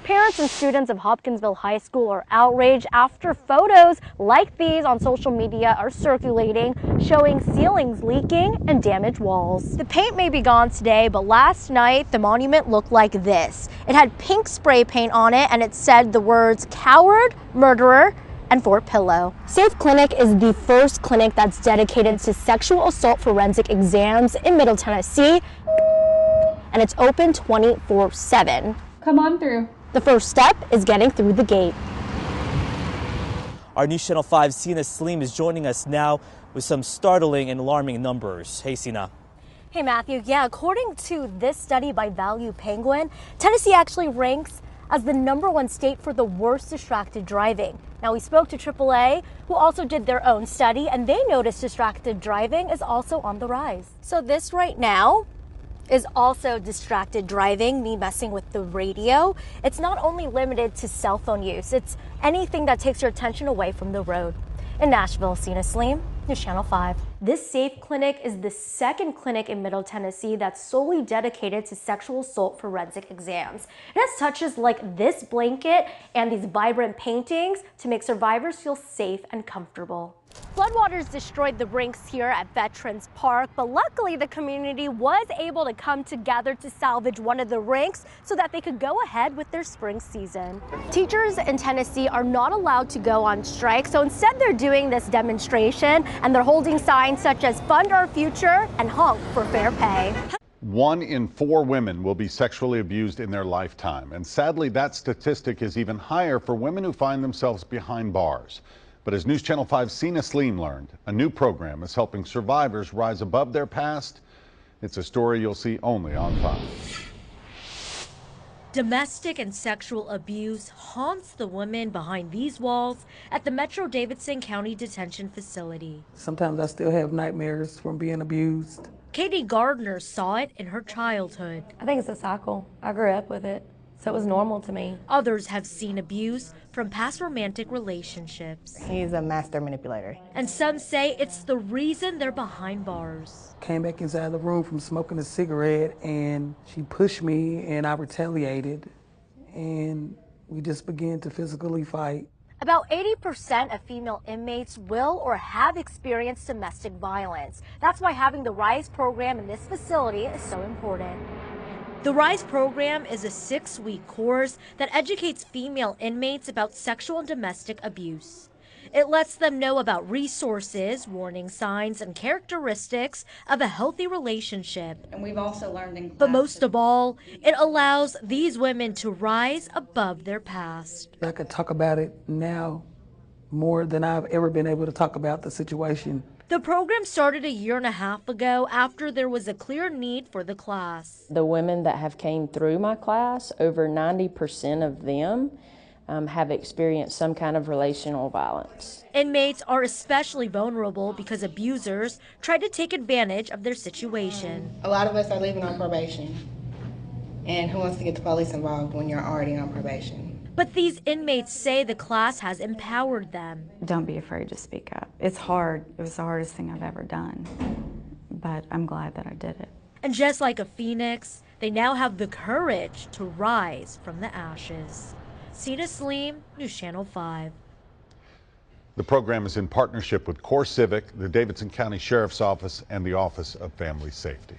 Parents and students of Hopkinsville High School are outraged after photos like these on social media are circulating, showing ceilings leaking and damaged walls. The paint may be gone today, but last night the monument looked like this. It had pink spray paint on it and it said the words coward, murderer, and Fort Pillow. Safe Clinic is the first clinic that's dedicated to sexual assault forensic exams in Middle Tennessee, and it's open 24/7. Come on through. The first step is getting through the gate. Our News Channel 5 Seena is joining us now with some startling and alarming numbers. Hey, Seena. Hey, Matthew. Yeah, according to this study by Value Penguin, Tennessee actually ranks as the #1 state for the worst distracted driving. Now, we spoke to AAA, who also did their own study, and they noticed distracted driving is also on the rise. So this right now is also distracted driving, me messing with the radio. It's not only limited to cell phone use, it's anything that takes your attention away from the road. In Nashville, Seena, News Channel 5. This Safe Clinic is the second clinic in Middle Tennessee that's solely dedicated to sexual assault forensic exams. It has touches like this blanket and these vibrant paintings to make survivors feel safe and comfortable. Floodwaters destroyed the rinks here at Veterans Park, but luckily the community was able to come together to salvage one of the rinks so that they could go ahead with their spring season. Teachers in Tennessee are not allowed to go on strike, so instead they're doing this demonstration and they're holding signs such as Fund Our Future and Honk for Fair Pay. 1 in 4 women will be sexually abused in their lifetime, and sadly that statistic is even higher for women who find themselves behind bars. But as News Channel 5's Seena learned, a new program is helping survivors rise above their past. It's a story you'll see only on 5. Domestic and sexual abuse haunts the women behind these walls at the Metro Davidson County Detention Facility. Sometimes I still have nightmares from being abused. Katie Gardner saw it in her childhood. I think it's a cycle. I grew up with it, so it was normal to me. Others have seen abuse from past romantic relationships. He's a master manipulator. And some say it's the reason they're behind bars. Came back inside the room from smoking a cigarette and she pushed me and I retaliated and we just began to physically fight. About 80% of female inmates will or have experienced domestic violence. That's why having the RISE program in this facility is so important. The RISE program is a 6-week course that educates female inmates about sexual and domestic abuse. It lets them know about resources, warning signs, and characteristics of a healthy relationship. And we've also learned in class. But most of all, it allows these women to rise above their past. I could talk about it now more than I've ever been able to talk about the situation. The program started a year and a half ago after there was a clear need for the class. The women that have came through my class, over 90% of them have experienced some kind of relational violence. Inmates are especially vulnerable because abusers try to take advantage of their situation. A lot of us are leaving on probation. And who wants to get the police involved when you're already on probation? But these inmates say the class has empowered them. Don't be afraid to speak up. It's hard. It was the hardest thing I've ever done, but I'm glad that I did it. And just like a phoenix, they now have the courage to rise from the ashes. Seena, News Channel 5. The program is in partnership with Core Civic, the Davidson County Sheriff's Office, and the Office of Family Safety.